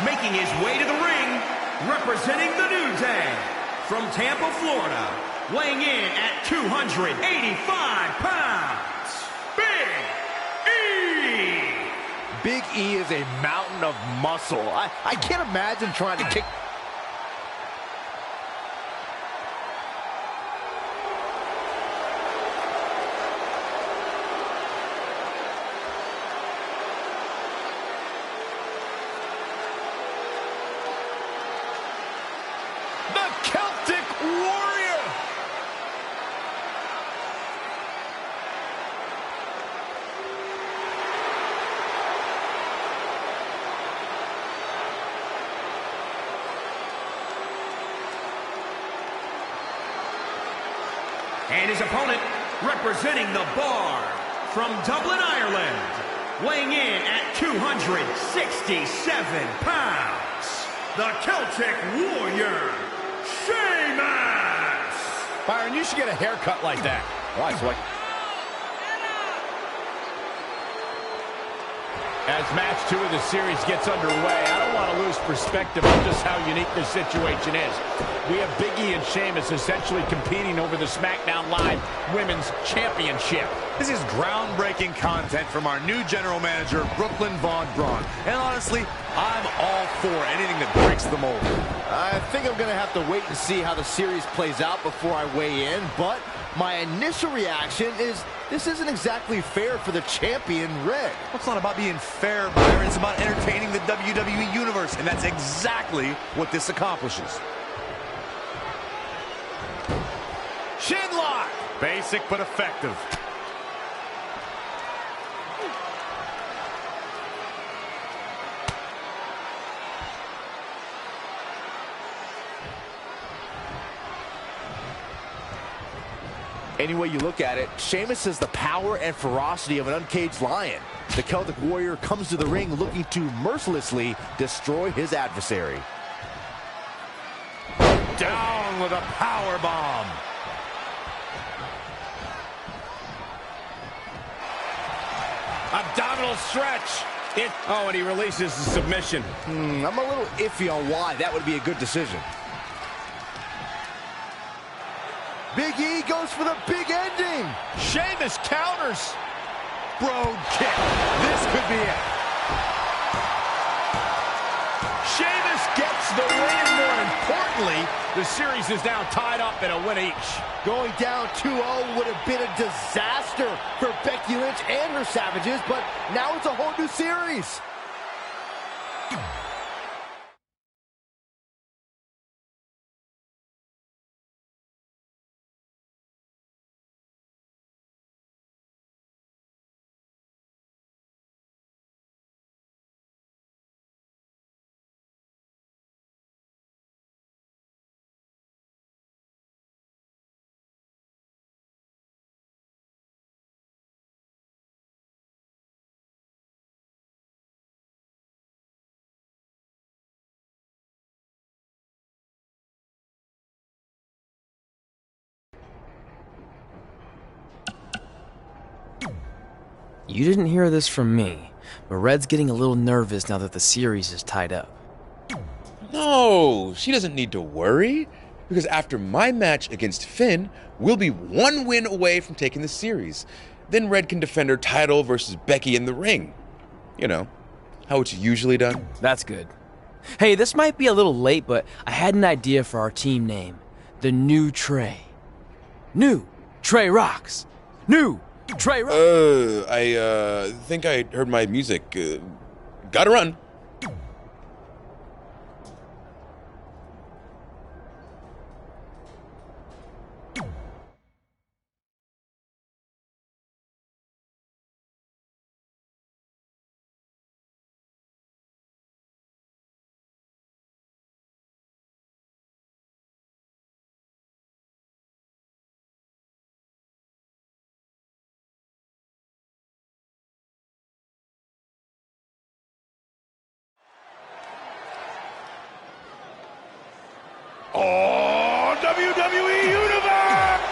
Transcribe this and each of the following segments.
Making his way to the ring, representing the New Day, from Tampa, Florida, weighing in at 285 pounds, Big E! Big E is a mountain of muscle. I can't imagine trying to kick... The Celtic Warrior! And his opponent, representing the Bar, from Dublin, Ireland, weighing in at 267 pounds, the Celtic Warrior, Sheamus! Byron, you should get a haircut like that. Why? So As match 2 of the series gets underway, I don't want to lose perspective on just how unique this situation is. We have Big E and Sheamus essentially competing over the SmackDown Live Women's Championship. This is groundbreaking content from our new general manager, Brooklyn Von Braun. And honestly, I'm all for anything that breaks the mold. I think I'm going to have to wait and see how the series plays out before I weigh in, but my initial reaction is this isn't exactly fair for the champion, Red. It's not about being fair, Byron. It's about entertaining the WWE Universe, and that's exactly what this accomplishes. Shinlock! Basic but effective. Any way you look at it, Sheamus has the power and ferocity of an uncaged lion. The Celtic Warrior comes to the ring looking to mercilessly destroy his adversary. Down with a power bomb. Abdominal stretch. Oh, and he releases the submission. I'm a little iffy on why that would be a good decision. Big E goes for the big ending. Sheamus counters. Broad kick. This could be it. Sheamus gets the win. More importantly, the series is now tied up in a win each. Going down 2-0 would have been a disaster for Becky Lynch and her Savages, but now it's a whole new series. You didn't hear this from me, but Red's getting a little nervous now that the series is tied up. No, she doesn't need to worry, because after my match against Finn, we'll be 1 win away from taking the series. Then Red can defend her title versus Becky in the ring. You know, how it's usually done. That's good. Hey, this might be a little late, but I had an idea for our team name. The New Trey. New Trey Rocks. New Trey Rocks. I think I heard my music. Gotta run. Oh, WWE Universe!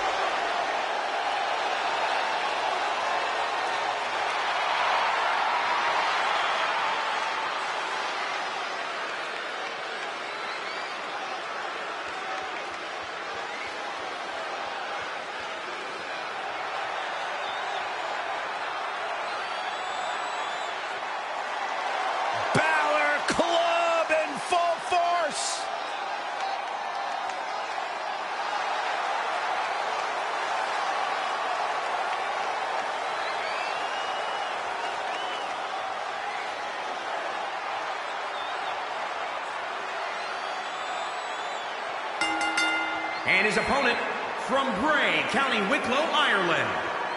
And his opponent from Bray, County Wicklow, Ireland,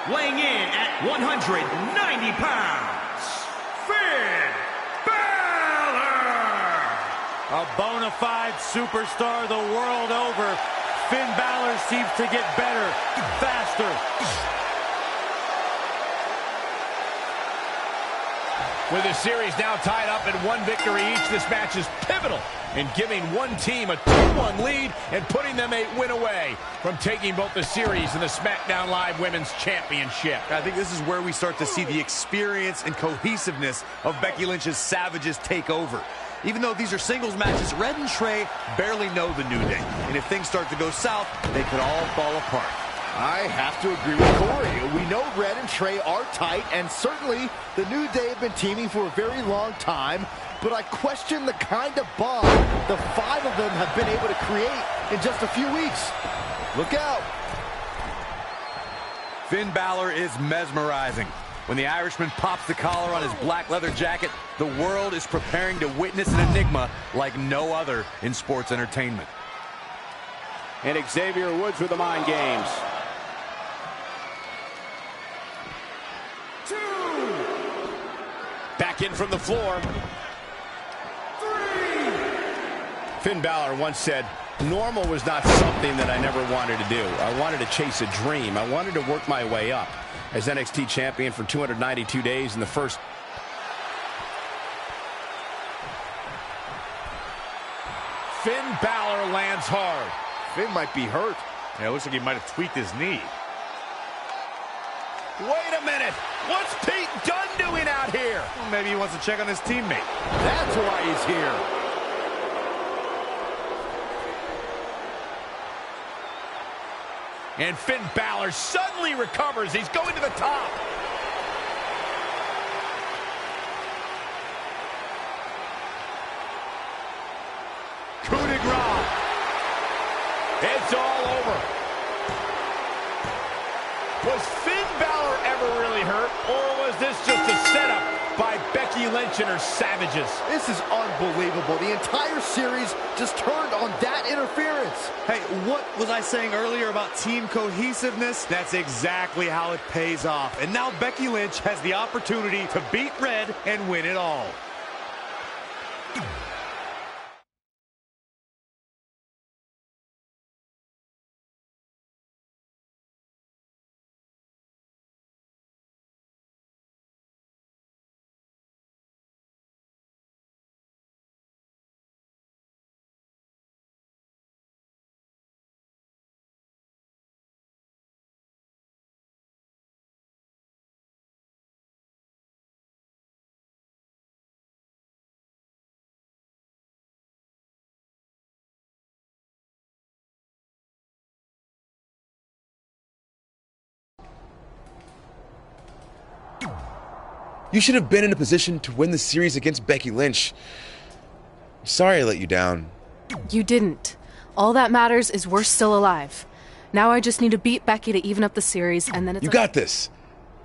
weighing in at 190 pounds, Finn Balor! A bona fide superstar the world over, Finn Balor seems to get better, faster. With the series now tied up at 1 victory each, this match is pivotal in giving one team a 2-1 lead and putting them a win away from taking both the series and the SmackDown Live Women's Championship. I think this is where we start to see the experience and cohesiveness of Becky Lynch's Savages take over. Even though these are singles matches, Red and Trey barely know the New Day. And if things start to go south, they could all fall apart. I have to agree with Corey. We know Red and Trey are tight, and certainly the New Day have been teaming for a very long time, but I question the kind of bond the 5 of them have been able to create in just a few weeks. Look out. Finn Balor is mesmerizing. When the Irishman pops the collar on his black leather jacket, the world is preparing to witness an enigma like no other in sports entertainment. And Xavier Woods with the mind games. 2, Back in from the floor. 3. Finn Balor once said, normal was not something that I never wanted to do. I wanted to chase a dream. I wanted to work my way up. As NXT champion for 292 days in the first. Finn Balor lands hard. Finn might be hurt. Yeah, it looks like he might have tweaked his knee. Wait a minute. What's Pete Dunne doing out here? Well, maybe he wants to check on his teammate. That's why he's here. And Finn Balor suddenly recovers. He's going to the top. Coup de grace. It's all over. Was Finn Balor ever really hurt, or was this just a setup by Becky Lynch and her Savages? This is unbelievable. The entire series just turned on that interference. Hey, what was I saying earlier about team cohesiveness? That's exactly how it pays off. And now Becky Lynch has the opportunity to beat Red and win it all. You should have been in a position to win the series against Becky Lynch. I'm sorry I let you down. You didn't. All that matters is we're still alive. Now I just need to beat Becky to even up the series, and then it's... You got this.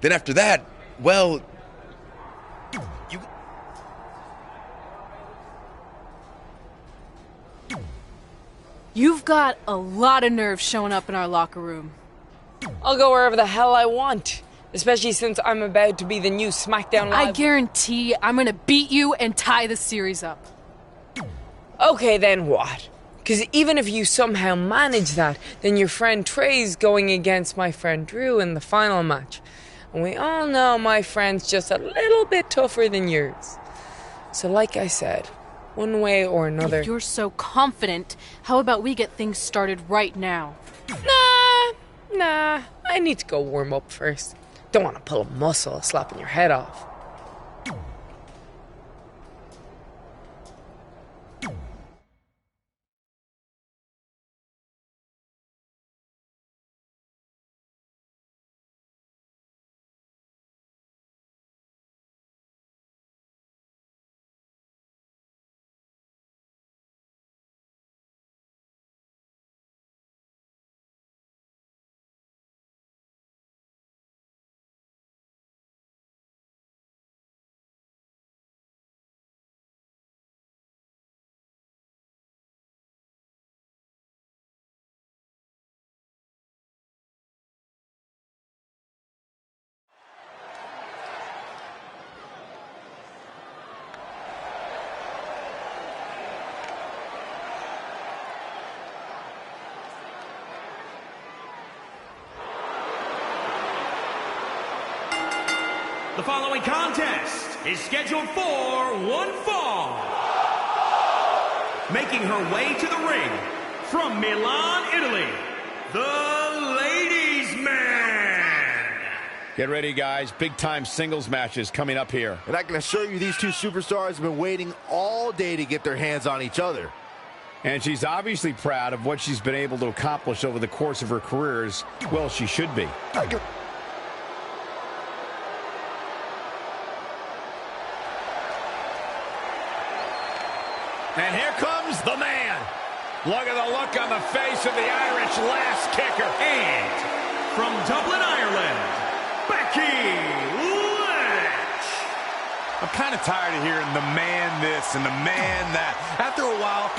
Then after that, well... You've got a lot of nerve showing up in our locker room. I'll go wherever the hell I want. Especially since I'm about to be the new SmackDown Live. I guarantee I'm gonna beat you and tie the series up. Okay, then what? Because even if you somehow manage that, then your friend Trey's going against my friend Drew in the final match. And we all know my friend's just a little bit tougher than yours. So like I said, one way or another... If you're so confident, how about we get things started right now? Nah, I need to go warm up first. Don't want to pull a muscle slapping your head off. following contest is scheduled for one fall. Making her way to the ring from Milan, Italy, the Ladies' Man. Get ready, guys. Big-time singles matches coming up here. And I can assure you these two superstars have been waiting all day to get their hands on each other. And she's obviously proud of what she's been able to accomplish over the course of her career, as well she should be. And here comes the man. Look at the look on the face of the Irish last kicker. And from Dublin, Ireland, Becky Lynch. I'm kind of tired of hearing the man this and the man that. After a while,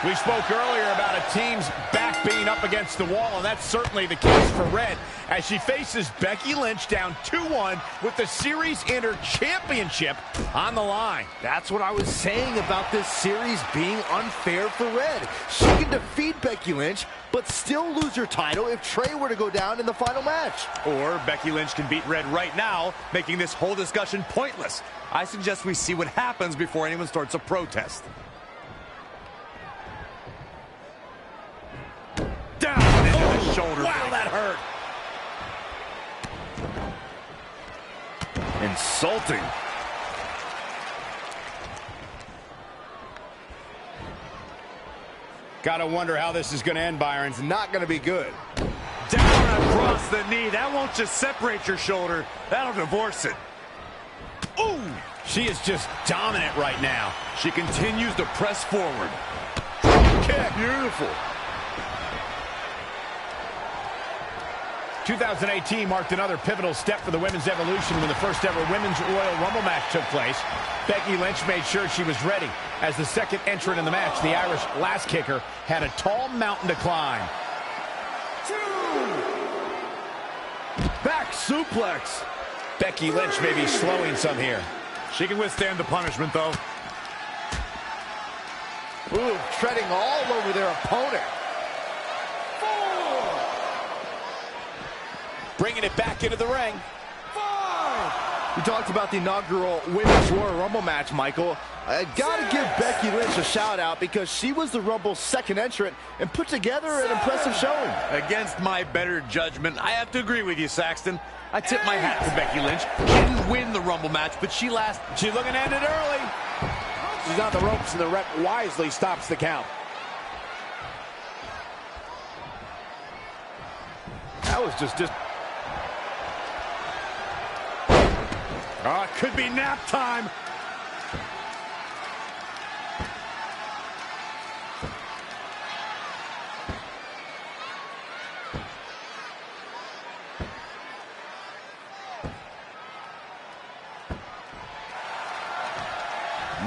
We spoke earlier about a team's back being up against the wall, and that's certainly the case for Red as she faces Becky Lynch down 2-1 with the Series Inter Championship on the line. That's what I was saying about this series being unfair for Red. She can defeat Becky Lynch, but still lose her title if Trey were to go down in the final match. or Becky Lynch can beat Red right now, making this whole discussion pointless. I suggest we see what happens before anyone starts a protest. Down into the shoulder. Wow, that hurt. Insulting. Gotta wonder how this is going to end, Byron. It's not going to be good. Down across the knee. That won't just separate your shoulder. That'll divorce it. Ooh, she is just dominant right now. She continues to press forward. Kick. Beautiful. 2018 marked another pivotal step for the women's evolution when the first ever Women's Royal Rumble match took place. Becky Lynch made sure she was ready. As the second entrant in the match, the Irish last kicker had a tall mountain to climb. Back suplex. Becky Lynch may be slowing some here. She can withstand the punishment, though. Ooh, treading all over their opponent. Bringing it back into the ring. We talked about the inaugural Women's Royal Rumble match, Michael. I gotta give Becky Lynch a shout out because she was the Rumble's second entrant and put together an impressive showing. Against my better judgment, I have to agree with you, Saxton. I tip my hat to Becky Lynch. She didn't win the Rumble match, but she's looking to end it early. She's on the ropes, and the ref wisely stops the count. That was just... Oh, it could be nap time.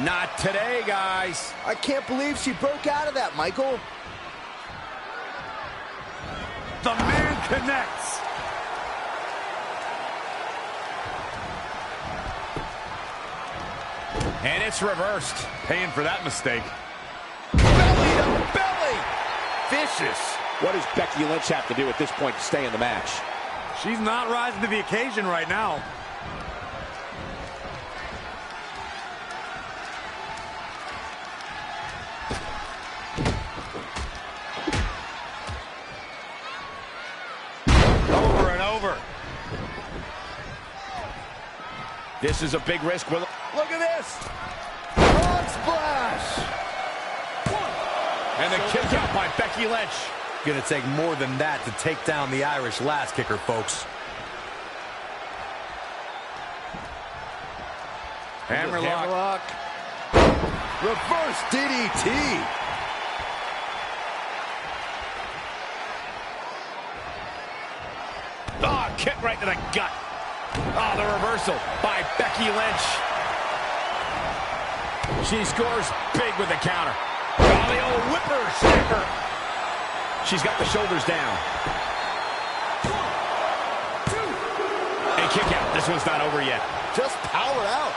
Not today, guys. I can't believe she broke out of that, Michael. The man connects. And it's reversed. Paying for that mistake. Belly to belly. Vicious. What does Becky Lynch have to do at this point to stay in the match? She's not rising to the occasion right now. Over and over. This is a big risk. Look at this. Frog splash. And the kick out by Becky Lynch. Gonna take more than that to take down the Irish last kicker, folks. Hammerlock. Reverse DDT. Oh, kick right to the gut. Oh, the reversal by Becky Lynch. She scores big with the counter. Oh, the old whippersnapper. She's got the shoulders down. And kick out. This one's not over yet. Just powered out.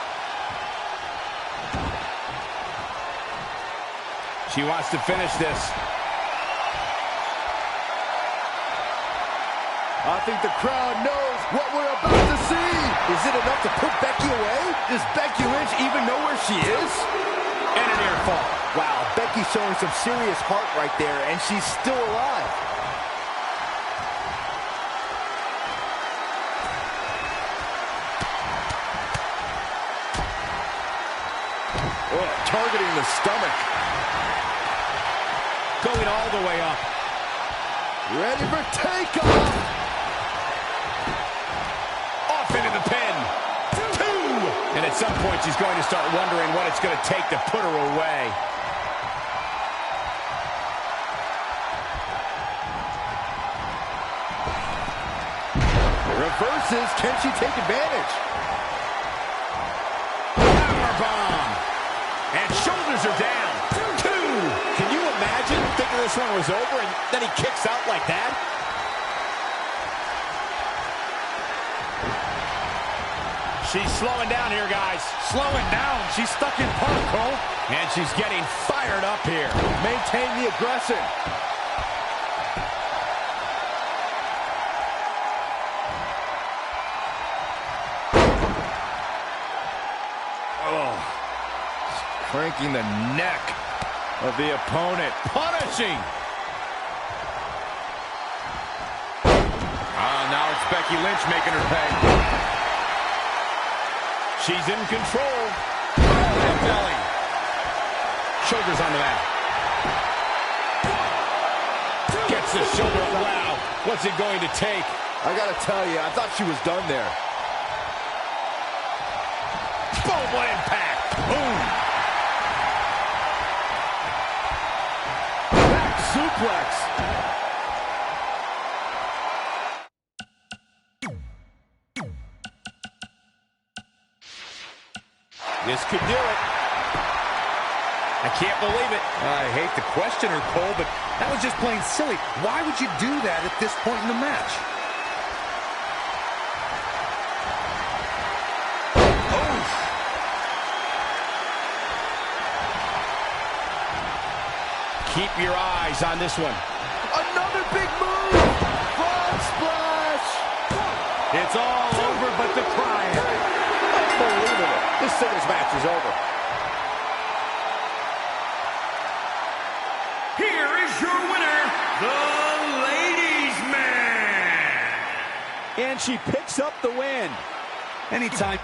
She wants to finish this. I think the crowd knows what we're about to see. Is it enough to put Becky away? Does Becky Lynch even know where she is? And a near fall. Wow, Becky's showing some serious heart right there, and she's still alive. Oh, targeting the stomach. Going all the way up. Ready for takeoff. Off into the pin. 2. And at some point, she's going to start wondering what it's going to take to put her away. Reverses. Can she take advantage? Powerbomb. And shoulders are down. 2. Can you imagine thinking this one was over and then he kicks out like that? She's slowing down here, guys. Slowing down. She's stuck in park, Cole. And she's getting fired up here. Maintain the aggression. Cranking the neck of the opponent. Punishing. Now it's Becky Lynch making her pay. She's in control. And belly. Shoulders onto that. Gets the shoulder up. Wow. What's it going to take? I gotta tell you, I thought she was done there. Boom, what impact. Boom. Suplex. This could do it. I can't believe it. I hate to question her, Cole, but that was just plain silly. Why would you do that at this point in the match? Keep your eyes on this one. Another big move. Frog splash. It's all over but the crying. Unbelievable. This singles match is over. Here is your winner, the Ladies' Man. And she picks up the win. Anytime.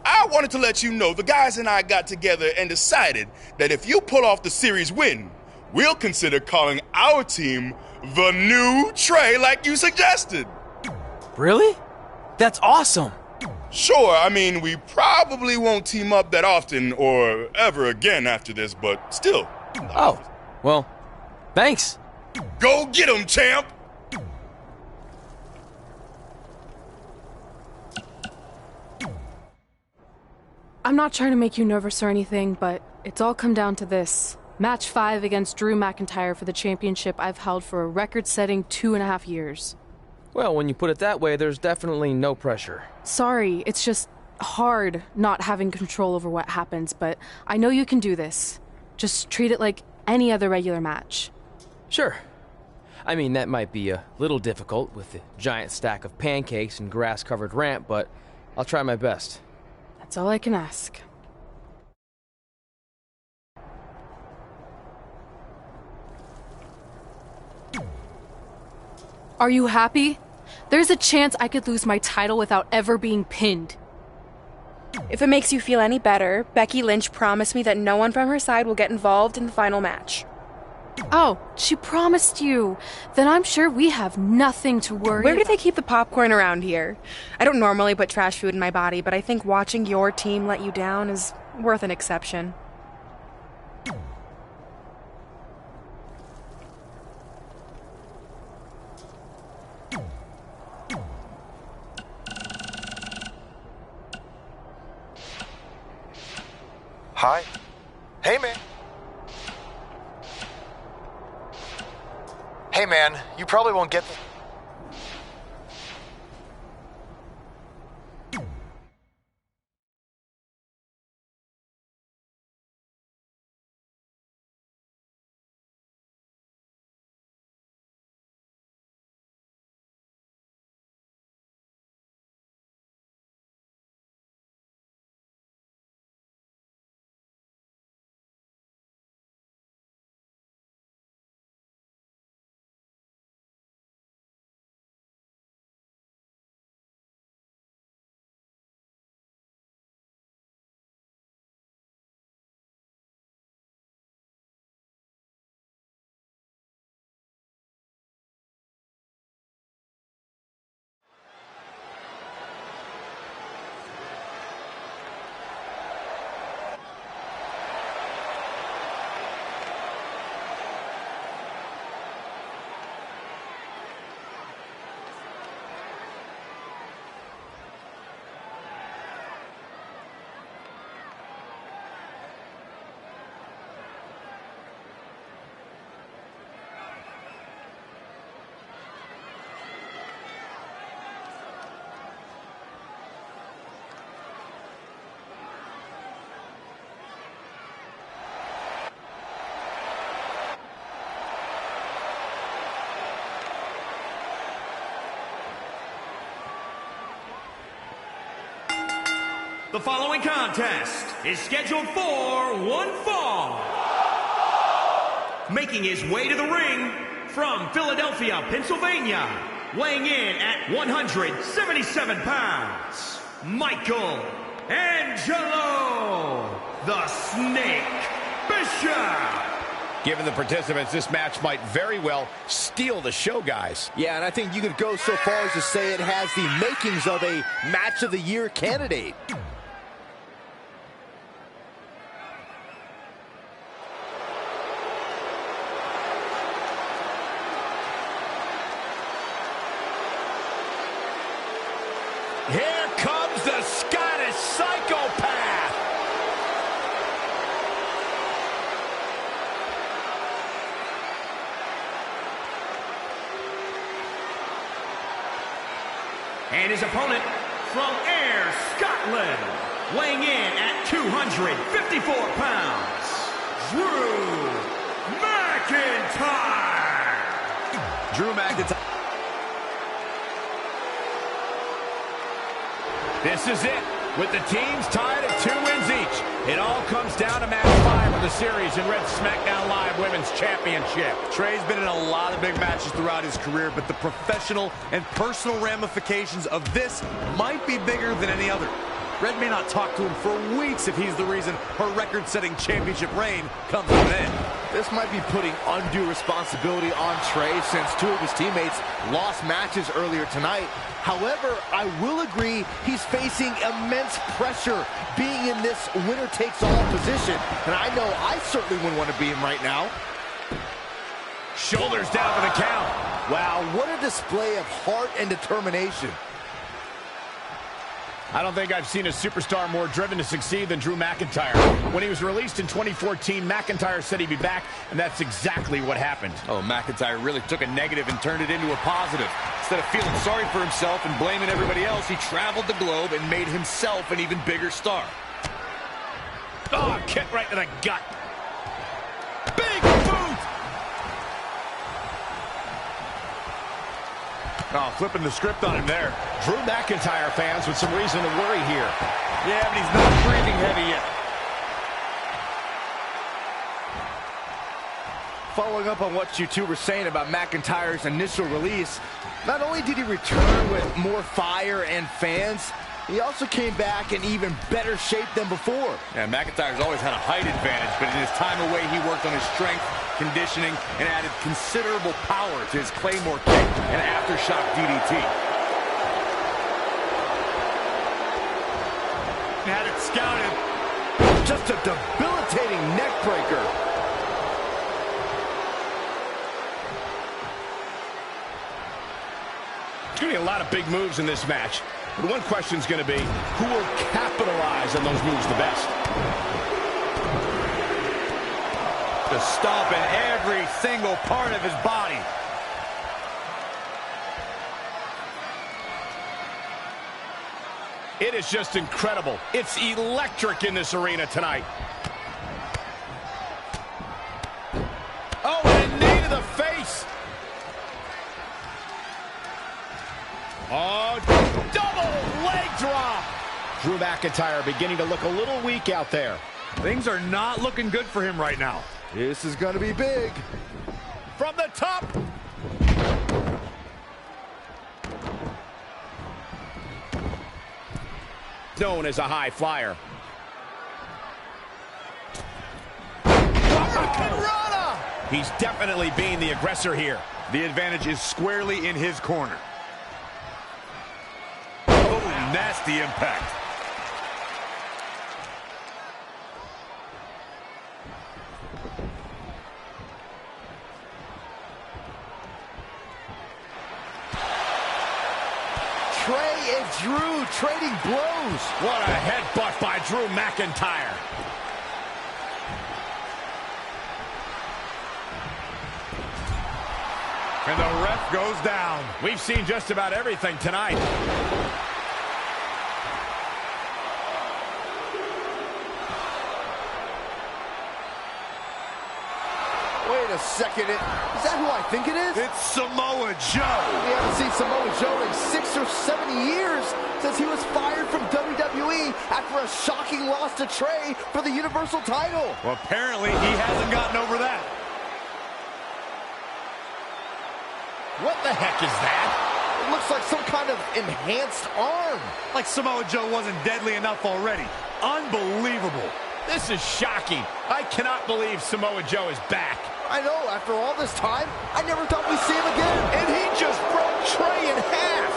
I wanted to let you know the guys and I got together and decided that if you pull off the series win, we'll consider calling our team the New Trey like you suggested. Really? That's awesome. Sure, I mean, we probably won't team up that often or ever again after this, but still. Oh, well, thanks. Go get 'em, champ! I'm not trying to make you nervous or anything, but it's all come down to this. Match 5 against Drew McIntyre for the championship I've held for a record-setting 2.5 years. Well, when you put it that way, there's definitely no pressure. Sorry, it's just hard not having control over what happens, but I know you can do this. Just treat it like any other regular match. Sure. I mean, that might be a little difficult with the giant stack of pancakes and grass-covered ramp, but I'll try my best. That's all I can ask. Are you happy? There's a chance I could lose my title without ever being pinned. If it makes you feel any better, Becky Lynch promised me that no one from her side will get involved in the final match. Oh, she promised you. Then I'm sure we have nothing to worry Where do about. they keep the popcorn around here? I don't normally put trash food in my body, but I think watching your team let you down is worth an exception. Hi. Hey, man. Hey, man, you probably won't get the... The following contest is scheduled for one fall. Making his way to the ring from Philadelphia, Pennsylvania, weighing in at 177 pounds, Michael Angelo, the Snake Bisce. Given the participants, this match might very well steal the show, guys. Yeah, and I think you could go so far as to say it has the makings of a Match of the Year candidate. Here comes the Scottish Psychopath. And his opponent from Ayr, Scotland, weighing in at 254 pounds, Drew McIntyre. Drew McIntyre. This is it, with the teams tied at 2 wins each. It all comes down to match 5 of the series in Red SmackDown Live Women's Championship. Trey's been in a lot of big matches throughout his career, but the professional and personal ramifications of this might be bigger than any other. Red may not talk to him for weeks if he's the reason her record-setting championship reign comes to an end. This might be putting undue responsibility on Trey since 2 of his teammates lost matches earlier tonight. However, I will agree he's facing immense pressure being in this winner-takes-all position. And I know I certainly wouldn't want to be him right now. Shoulders down for the count. Wow, what a display of heart and determination. I don't think I've seen a superstar more driven to succeed than Drew McIntyre. When he was released in 2014, McIntyre said he'd be back, and that's exactly what happened. Oh, McIntyre really took a negative and turned it into a positive. Instead of feeling sorry for himself and blaming everybody else, he traveled the globe and made himself an even bigger star. Oh, kick right to the gut. Big boot! Oh, flipping the script on him there. Drew McIntyre fans with some reason to worry here. Yeah, but he's not breathing heavy yet. Following up on what you two were saying about McIntyre's initial release, not only did he return with more fire and fans, he also came back in even better shape than before. Yeah, McIntyre's always had a height advantage, but in his time away, he worked on his strength, conditioning, and added considerable power to his Claymore kick and aftershock DDT. Had it scouted. Just a debilitating neck breaker. There's going to be a lot of big moves in this match. But one question's going to be, who will capitalize on those moves the best? The stomp in every single part of his body. It is just incredible. It's electric in this arena tonight. Oh, and a knee to the face. Oh, double leg drop. Drew McIntyre beginning to look a little weak out there. Things are not looking good for him right now. This is going to be big. From the top. Known as a high flyer. Hurricanrana! He's definitely being the aggressor here. The advantage is squarely in his corner. Oh, nasty impact. Trey and Drew trading blows. What a headbutt by Drew McIntyre. And the ref goes down. We've seen just about everything tonight. Wait a second. Is that who I think it is? It's Samoa Joe. We haven't seen Samoa Joe in 6 or 7 years since he was fired from WWE after a shocking loss to Trey for the Universal title. Well, apparently he hasn't gotten over that. What the heck is that? It looks like some kind of enhanced arm. Like Samoa Joe wasn't deadly enough already. Unbelievable. This is shocking. I cannot believe Samoa Joe is back. I know, after all this time, I never thought we'd see him again. And he just broke Trey in half.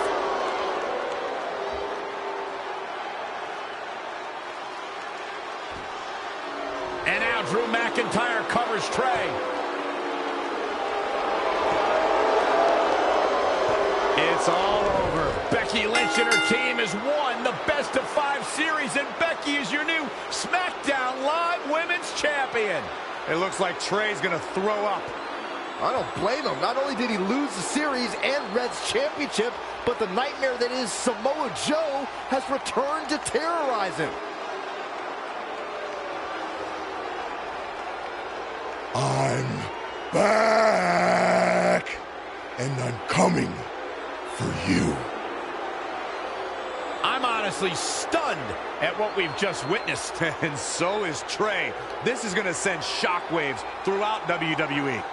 And now Drew McIntyre covers Trey. It's all over. Becky Lynch and her team has won the Best of 5 series, and Becky is your new SmackDown Live Women's Champion. It looks like Trey's gonna throw up. I don't blame him. Not only did he lose the series and Red's championship, but the nightmare that is Samoa Joe has returned to terrorize him. I'm back, and I'm coming for you. I'm honestly stunned at what we've just witnessed. And so is Trey. This is gonna send shockwaves throughout WWE.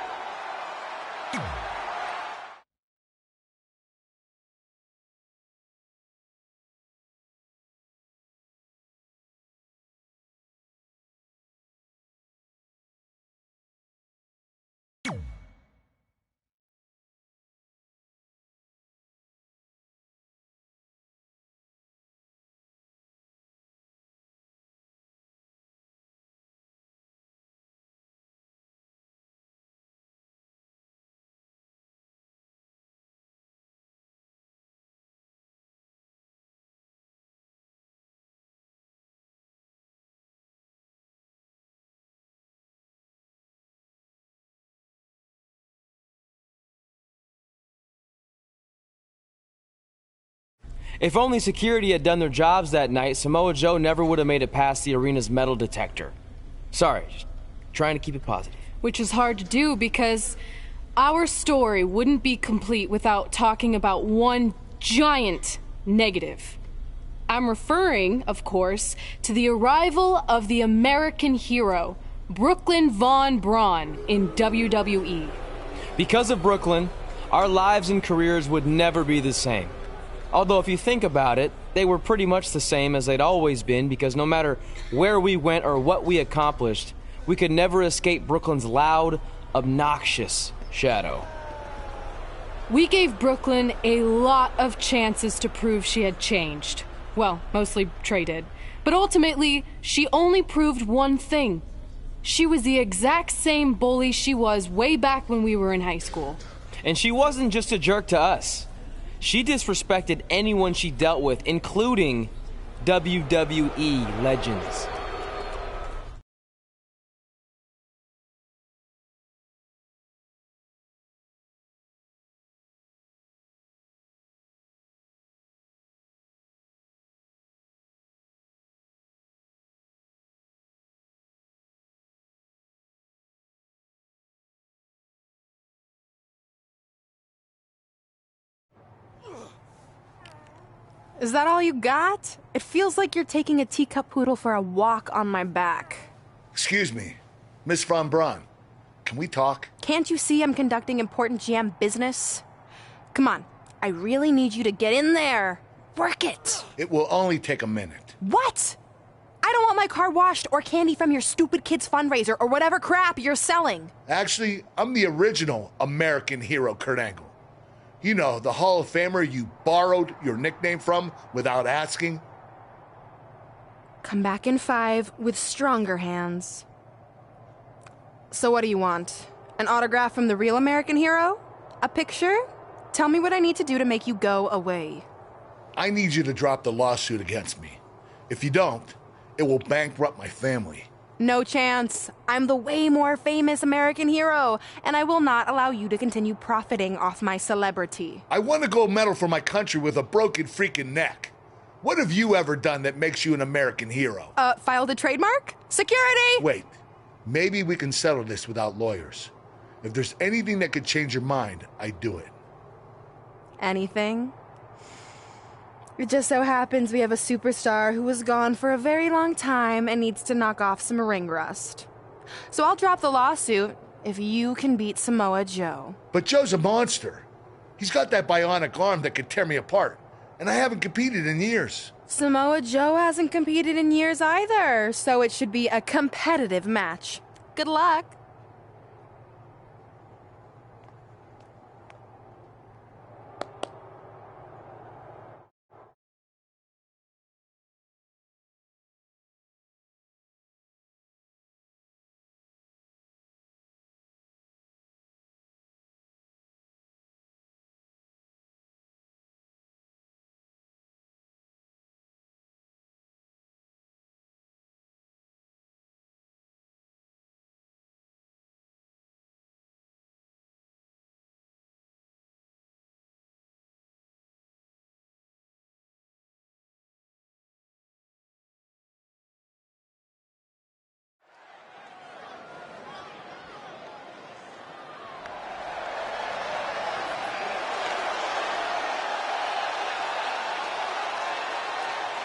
If only security had done their jobs that night, Samoa Joe never would have made it past the arena's metal detector. Sorry, just trying to keep it positive. Which is hard to do because our story wouldn't be complete without talking about one giant negative. I'm referring, of course, to the arrival of the American hero, Brooklyn Von Braun in WWE. Because of Brooklyn, our lives and careers would never be the same. Although if you think about it, they were pretty much the same as they'd always been, because no matter where we went or what we accomplished, we could never escape Brooklyn's loud, obnoxious shadow. We gave Brooklyn a lot of chances to prove she had changed. Well, mostly Trey did. But ultimately, she only proved one thing. She was the exact same bully she was way back when we were in high school. And she wasn't just a jerk to us. She disrespected anyone she dealt with, including WWE legends. Is that all you got? It feels like you're taking a teacup poodle for a walk on my back. Excuse me, Miss Von Braun. Can we talk? Can't you see I'm conducting important GM business? Come on, I really need you to get in there. Work it. It will only take a minute. What? I don't want my car washed or candy from your stupid kids fundraiser or whatever crap you're selling. Actually, I'm the original American hero, Kurt Angle. You know, the Hall of Famer you borrowed your nickname from without asking. Come back in 5 with stronger hands. So what do you want? An autograph from the real American hero? A picture? Tell me what I need to do to make you go away. I need you to drop the lawsuit against me. If you don't, it will bankrupt my family. No chance. I'm the way more famous American hero, and I will not allow you to continue profiting off my celebrity. I won a gold medal for my country with a broken freaking neck. What have you ever done that makes you an American hero? Filed a trademark? Security! Wait, maybe we can settle this without lawyers. If there's anything that could change your mind, I'd do it. Anything? It just so happens we have a superstar who was gone for a very long time and needs to knock off some ring rust. So I'll drop the lawsuit if you can beat Samoa Joe. But Joe's a monster. He's got that bionic arm that could tear me apart, and I haven't competed in years. Samoa Joe hasn't competed in years either, so it should be a competitive match. Good luck.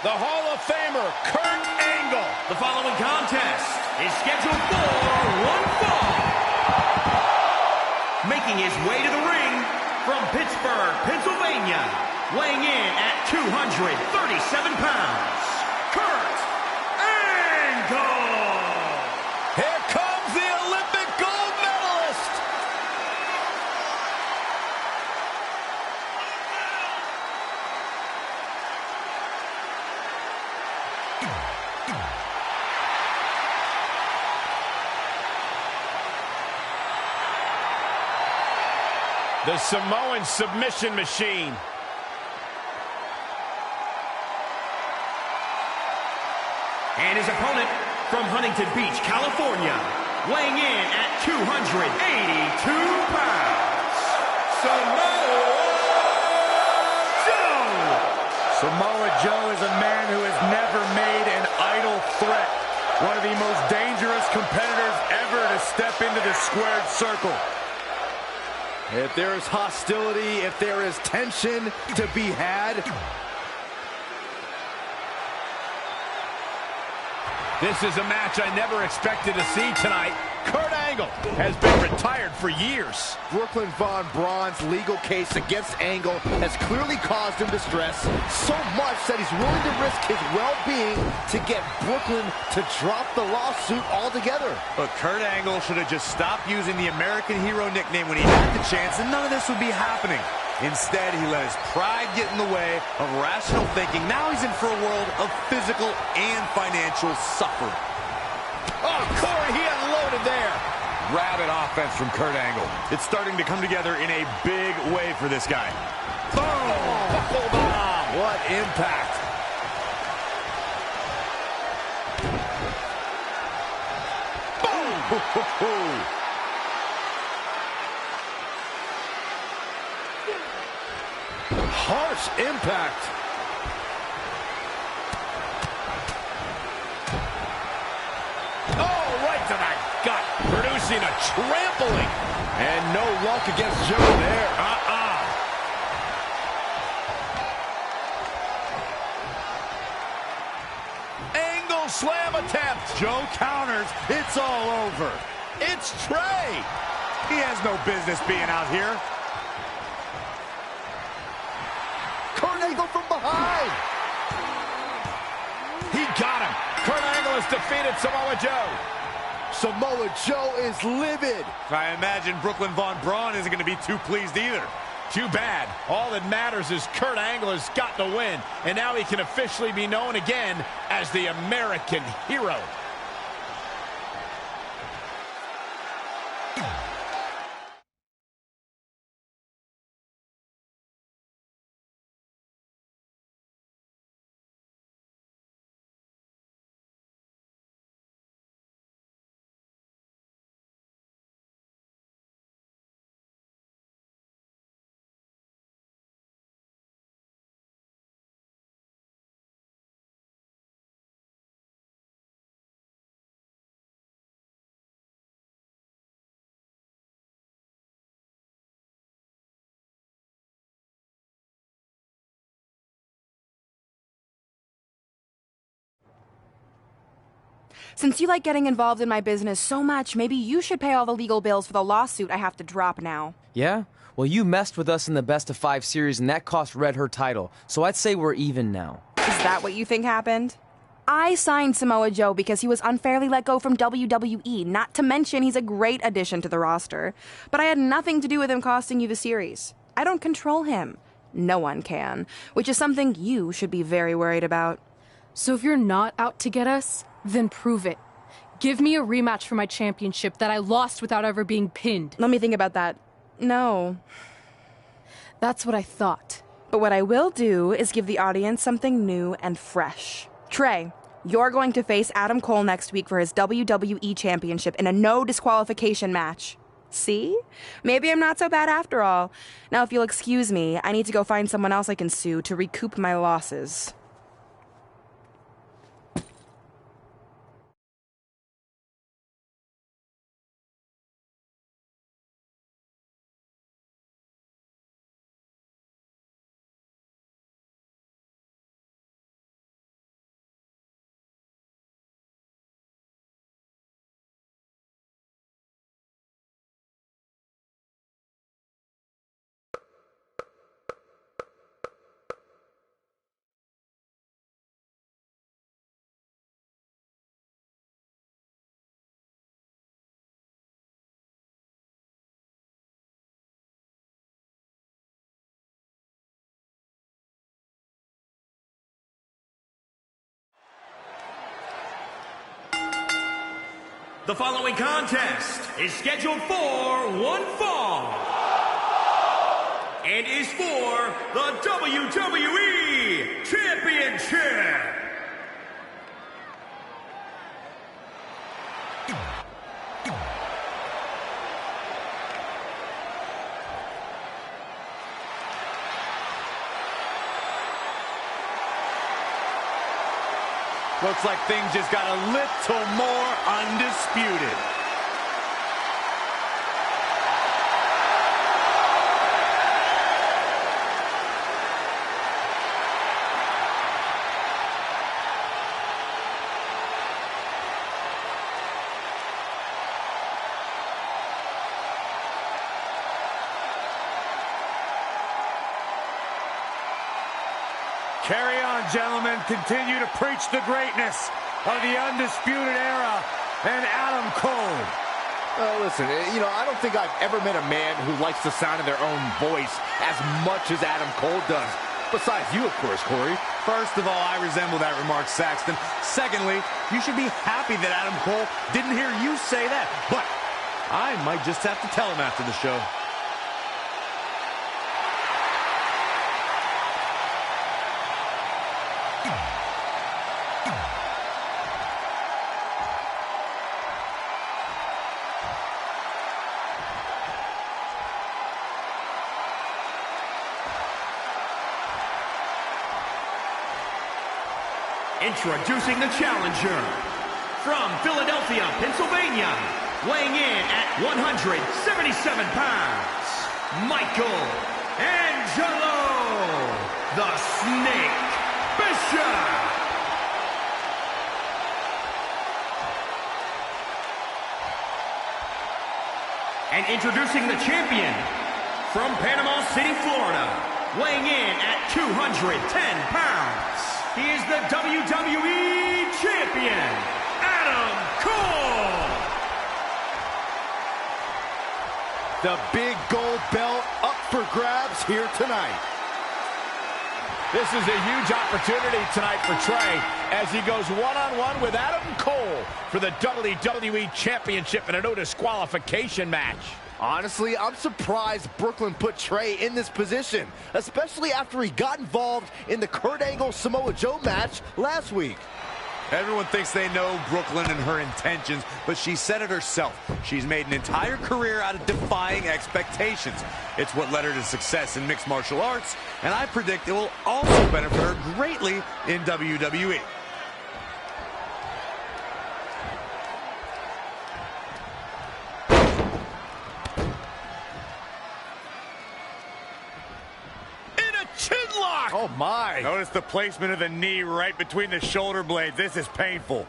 The Hall of Famer, Kurt Angle. The following contest is scheduled for one fall. Making his way to the ring from Pittsburgh, Pennsylvania, weighing in at 237 pounds, Kurt Angle. Here comes the Olympic gold medalist. The Samoan submission machine. And his opponent from Huntington Beach, California, weighing in at 282 pounds, Samoa Joe. Samoa Joe is a man who has never made an idle threat. One of the most dangerous competitors ever to step into the squared circle. If there is hostility, if there is tension to be had, This is a match I never expected to see tonight. Kurt Angle has been retired for years. Brooklyn Von Braun's legal case against Angle has clearly caused him distress, so much that he's willing to risk his well-being to get Brooklyn to drop the lawsuit altogether. But Kurt Angle should have just stopped using the American Hero nickname when he had the chance, and none of this would be happening. Instead, he let his pride get in the way of rational thinking. Now he's in for a world of physical and financial suffering. Oh, Corey, he unloaded there. Rabid offense from Kurt Angle. It's starting to come together in a big way for this guy. Boom! Buckle bomb! What impact! Boom! Harsh impact. Oh, right to the gut, producing a trampling. And no luck against Joe there. Angle slam attempt. Joe counters. It's all over. It's Trey. He has no business being out here. Kurt Angle from behind. He got him. Kurt Angle has defeated Samoa Joe. Samoa Joe is livid. I imagine Brooklyn Von Braun isn't going to be too pleased either. Too bad. All that matters is Kurt Angle has gotten a win, and now he can officially be known again as the American Hero. Since you like getting involved in my business so much, maybe you should pay all the legal bills for the lawsuit I have to drop now. Yeah? Well, you messed with us in the Best of 5 series, and that cost Red her title. So I'd say we're even now. Is that what you think happened? I signed Samoa Joe because he was unfairly let go from WWE, not to mention he's a great addition to the roster. But I had nothing to do with him costing you the series. I don't control him. No one can, which is something you should be very worried about. So if you're not out to get us, then prove it. Give me a rematch for my championship that I lost without ever being pinned. Let me think about that. No. That's what I thought. But what I will do is give the audience something new and fresh. Trey, you're going to face Adam Cole next week for his WWE Championship in a no disqualification match. See? Maybe I'm not so bad after all. Now, if you'll excuse me, I need to go find someone else I can sue to recoup my losses. The following contest is scheduled for one fall and is for the WWE Championship. Looks like things just got a little more undisputed. Carry on, gentlemen. Continue to preach the greatness of the Undisputed Era and Adam Cole. Listen, I don't think I've ever met a man who likes the sound of their own voice as much as Adam Cole does. Besides you, of course, Corey. First of all, I resemble that remark, Saxton. Secondly, you should be happy that Adam Cole didn't hear you say that. But I might just have to tell him after the show. Introducing the challenger from Philadelphia, Pennsylvania, weighing in at 177 pounds, Michael Angelo, the Snake Bisce. And introducing the champion from Panama City, Florida, weighing in at 210 pounds. He is the WWE Champion, Adam Cole. The big gold belt up for grabs here tonight. This is a huge opportunity tonight for Trey as he goes one-on-one with Adam Cole for the WWE Championship in a no disqualification match. Honestly, I'm surprised Brooklyn put Trey in this position, especially after he got involved in the Kurt Angle Samoa Joe match last week. Everyone thinks they know Brooklyn and her intentions, but she said it herself. She's made an entire career out of defying expectations. It's what led her to success in mixed martial arts, and I predict it will also benefit her greatly in WWE. Oh, my. Notice the placement of the knee right between the shoulder blades. This is painful.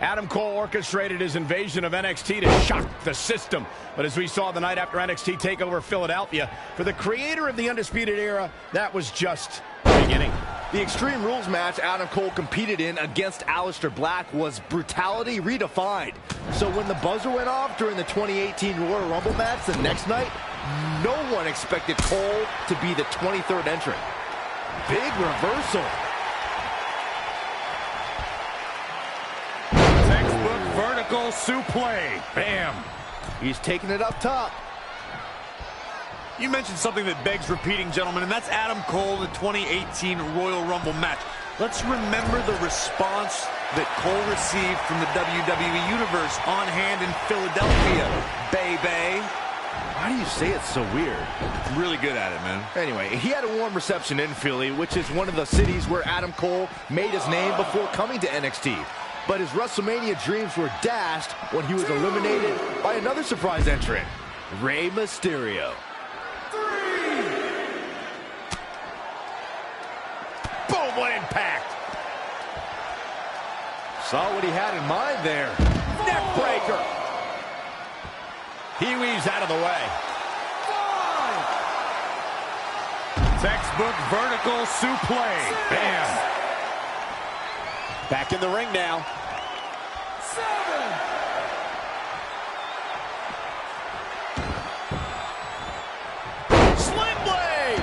Adam Cole orchestrated his invasion of NXT to shock the system. But as we saw the night after NXT TakeOver Philadelphia, for the creator of the Undisputed Era, that was just the beginning. The Extreme Rules match Adam Cole competed in against Aleister Black was brutality redefined. So when the buzzer went off during the 2018 Royal Rumble match the next night, no one expected Cole to be the 23rd entrant. Big reversal. Textbook vertical suplex. Bam. He's taking it up top. You mentioned something that begs repeating, gentlemen, and that's Adam Cole, the 2018 Royal Rumble match. Let's remember the response that Cole received from the WWE Universe on hand in Philadelphia, baby. Why do you say it so weird? I'm really good at it, man. Anyway, he had a warm reception in Philly, which is one of the cities where Adam Cole made his name before coming to NXT. But his WrestleMania dreams were dashed when he was eliminated by another surprise entrant, Rey Mysterio. Boom, what impact! Saw what he had in mind there. Neck breaker! He weaves out of the way. Textbook vertical suplex. Bam. Back in the ring now. 7. Sling blade!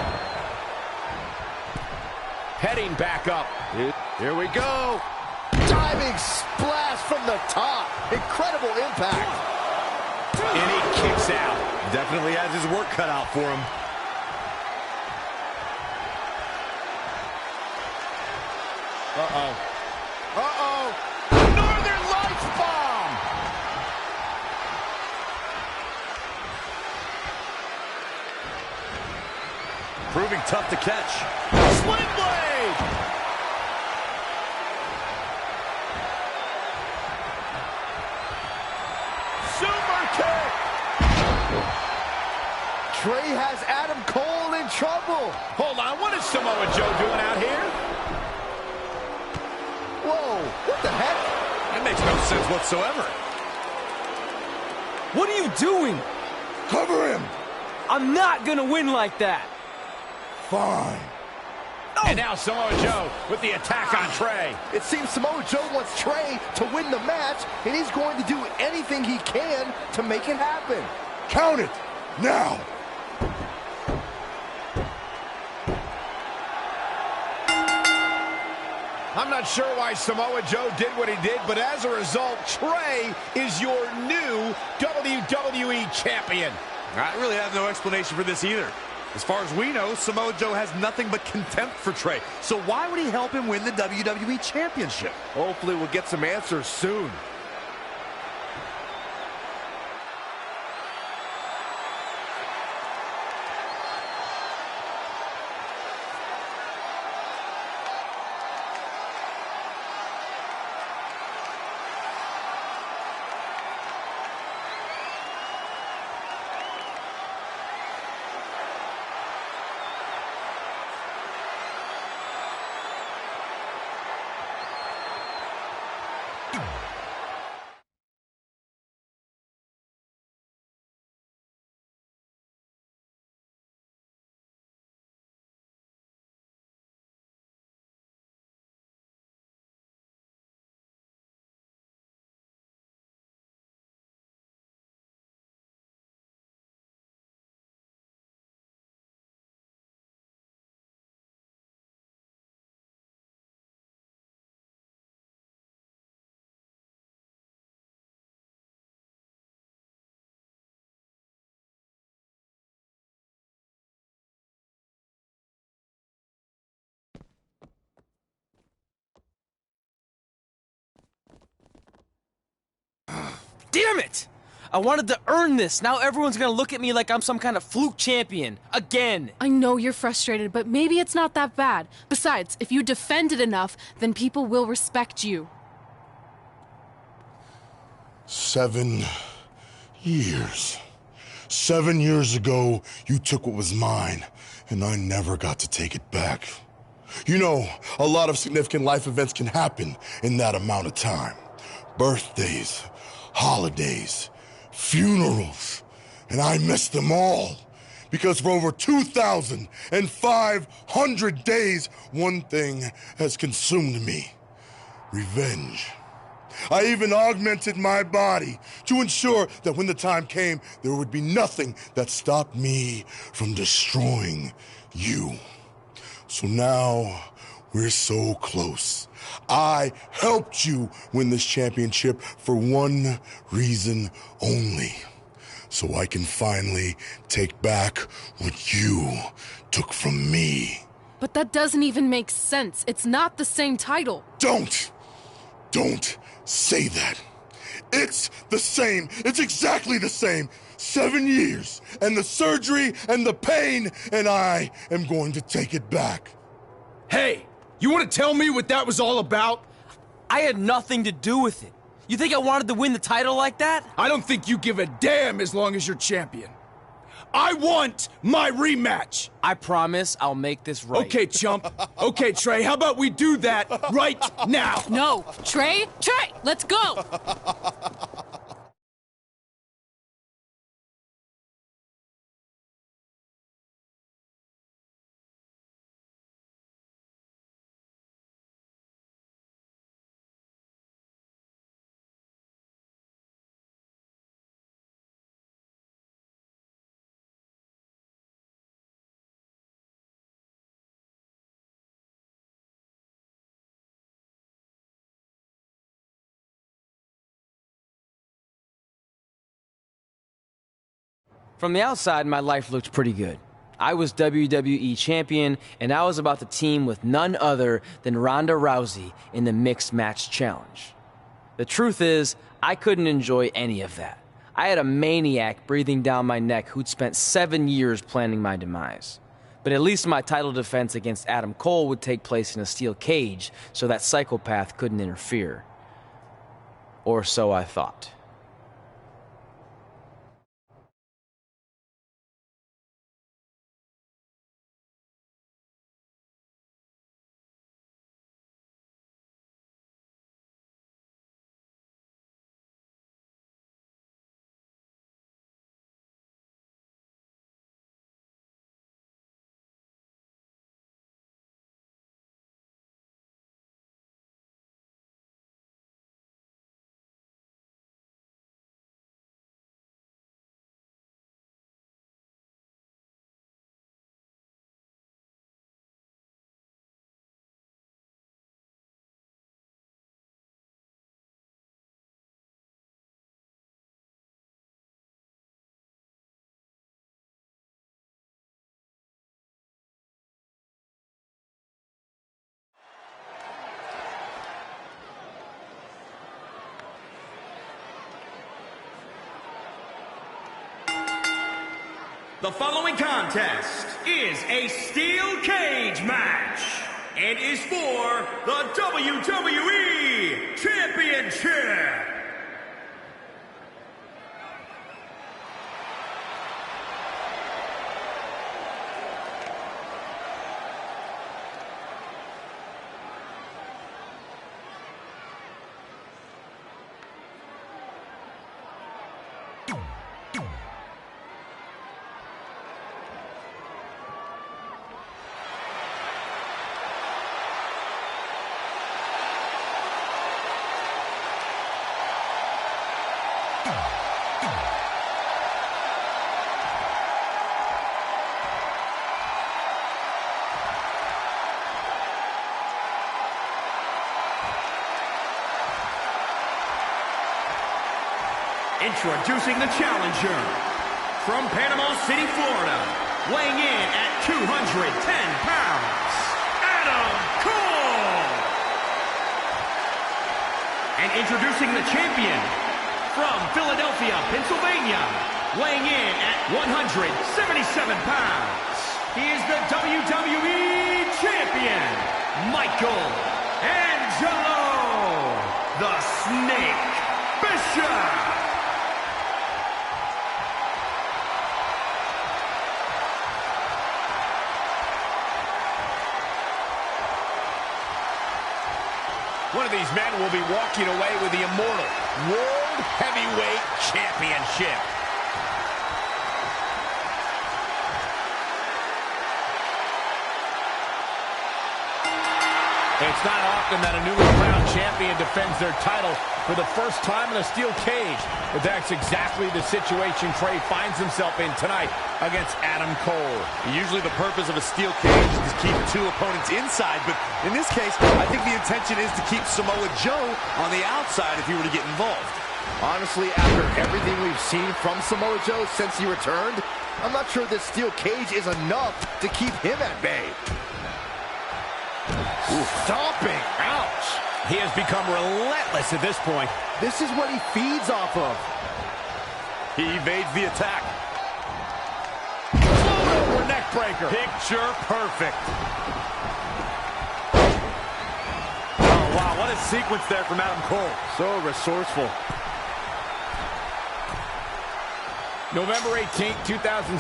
Heading back up. Here we go. Diving splash from the top. Incredible impact. And he kicks out. Definitely has his work cut out for him. Uh-oh. Uh-oh. Northern Lights bomb. Proving tough to catch. Sling blade! Super kick! Trey has Adam Cole in trouble. Hold on, what is Samoa Joe doing out here? Whoa, what the heck? That makes no sense whatsoever. What are you doing? Cover him. I'm not gonna win like that. Fine. And now Samoa Joe with the attack on Trey. It seems Samoa Joe wants Trey to win the match, and he's going to do anything he can to make it happen. Count it. Now. I'm not sure why Samoa Joe did what he did, but as a result, Trey is your new WWE Champion. I really have no explanation for this either. As far as we know, Samoa Joe has nothing but contempt for Trey. So why would he help him win the WWE Championship? Hopefully we'll get some answers soon. Damn it! I wanted to earn this. Now everyone's gonna look at me like I'm some kind of fluke champion. Again. I know you're frustrated, but maybe it's not that bad. Besides, if you defend it enough, then people will respect you. 7 years. 7 years ago, you took what was mine, and I never got to take it back. You know, a lot of significant life events can happen in that amount of time. Birthdays, holidays, funerals, and I missed them all. Because for over 2,500 days, one thing has consumed me: revenge. I even augmented my body to ensure that when the time came, there would be nothing that stopped me from destroying you. So now, we're so close. I helped you win this championship for one reason only: so I can finally take back what you took from me. But that doesn't even make sense. It's not the same title. Don't say that. It's the same. It's exactly the same. 7 years, and the surgery, and the pain, and I am going to take it back. Hey, you want to tell me what that was all about? I had nothing to do with it. You think I wanted to win the title like that? I don't think you give a damn as long as you're champion. I want my rematch. I promise I'll make this right. Okay, chump. Okay, Trey, how about we do that right now? No, Trey, let's go. From the outside, my life looked pretty good. I was WWE Champion, and I was about to team with none other than Ronda Rousey in the Mixed Match Challenge. The truth is, I couldn't enjoy any of that. I had a maniac breathing down my neck who'd spent 7 years planning my demise. But at least my title defense against Adam Cole would take place in a steel cage, so that psychopath couldn't interfere. Or so I thought. The following contest is a steel cage match and is for the WWE Championship. Introducing the challenger, from Panama City, Florida, weighing in at 210 pounds, Adam Cole! And introducing the champion, from Philadelphia, Pennsylvania, weighing in at 177 pounds, he is the WWE Champion, Michael Angelo, the Snake Bisce! One of these men will be walking away with the immortal World Heavyweight Championship. It's not often that a newly crowned champion defends their title for the first time in a steel cage, but that's exactly the situation Trey finds himself in tonight against Adam Cole. Usually the purpose of a steel cage is to keep two opponents inside, but in this case, I think the intention is to keep Samoa Joe on the outside if he were to get involved. Honestly, after everything we've seen from Samoa Joe since he returned, I'm not sure this steel cage is enough to keep him at bay. Stomping. Ouch. He has become relentless at this point. This is what he feeds off of. He evades the attack. Over neck breaker. Picture perfect. Oh, wow. What a sequence there from Adam Cole. So resourceful. November 18, 2017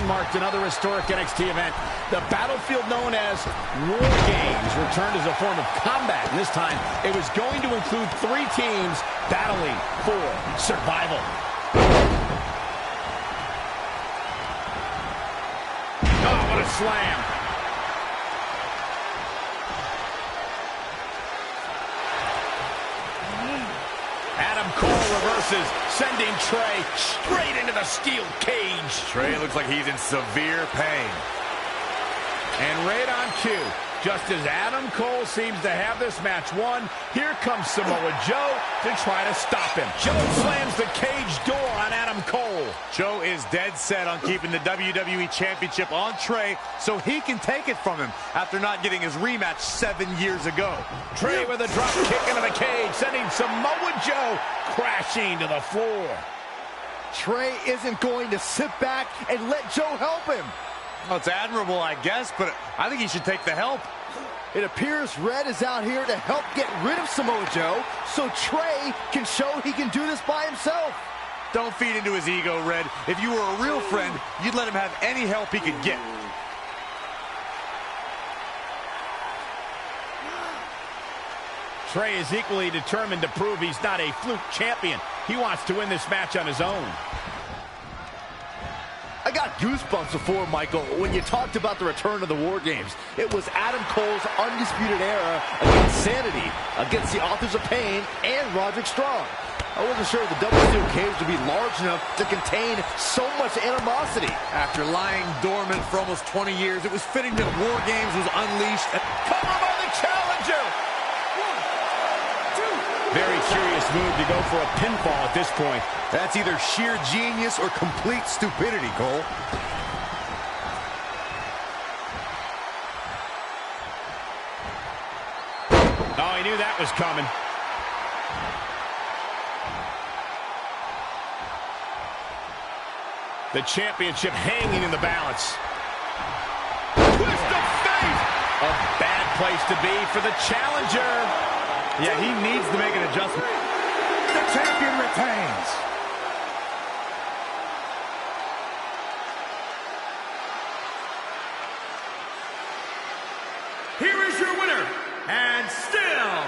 marked another historic NXT event. The battlefield known as War Games returned as a form of combat, and this time it was going to include 3 teams battling for survival. Oh, what a slam. Adam Cole reverses, sending Trey straight into the steel cage. Trey looks like he's in severe pain. And right on cue, just as Adam Cole seems to have this match won, here comes Samoa Joe to try to stop him. Joe slams the cage door on Adam Cole. Joe is dead set on keeping the WWE Championship on Trey so he can take it from him after not getting his rematch 7 years ago. Trey with a drop kick into the cage, sending Samoa Joe crashing to the floor. Trey isn't going to sit back and let Joe help him. Well, it's admirable, I guess, but I think he should take the help. It appears Red is out here to help get rid of Samoa Joe so Trey can show he can do this by himself. Don't feed into his ego, Red. If you were a real friend, you'd let him have any help he could get. Trey is equally determined to prove he's not a fluke champion. He wants to win this match on his own. I got goosebumps before, Michael, when you talked about the return of the War Games. It was Adam Cole's undisputed era against Sanity, against the Authors of Pain, and Roderick Strong. I wasn't sure the double steel cage would be large enough to contain so much animosity. After lying dormant for almost 20 years, it was fitting that War Games was unleashed. Cover by the challenger! Very curious move to go for a pinfall at this point. That's either sheer genius or complete stupidity, Cole. Oh, he knew that was coming. The championship hanging in the balance. Twist of fate! A bad place to be for the challenger. Yeah, he needs to make an adjustment. The champion retains. Here is your winner, and still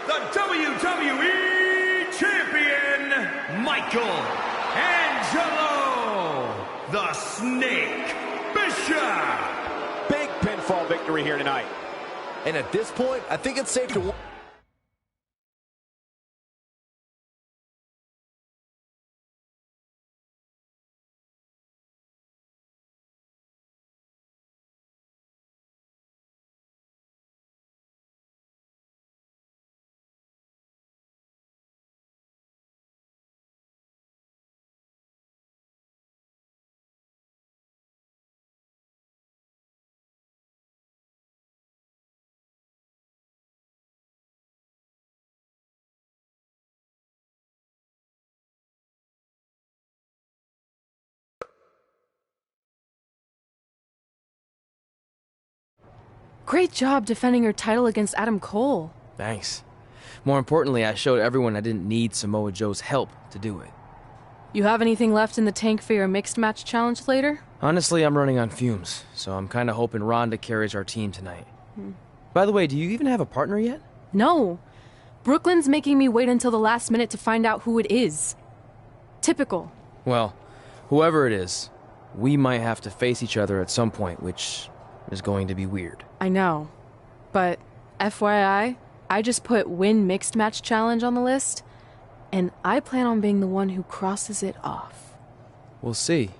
the WWE Champion, Michael Angelo, the Snake Bishop. Big pinfall victory here tonight. And at this point, I think it's safe to... Great job defending your title against Adam Cole. Thanks. More importantly, I showed everyone I didn't need Samoa Joe's help to do it. You have anything left in the tank for your mixed match challenge later? Honestly, I'm running on fumes, so I'm kind of hoping Ronda carries our team tonight. By the way, do you even have a partner yet? No. Brooklyn's making me wait until the last minute to find out who it is. Typical. Well, whoever it is, we might have to face each other at some point, which is going to be weird. I know. But FYI, I just put win mixed match challenge on the list, and I plan on being the one who crosses it off. We'll see.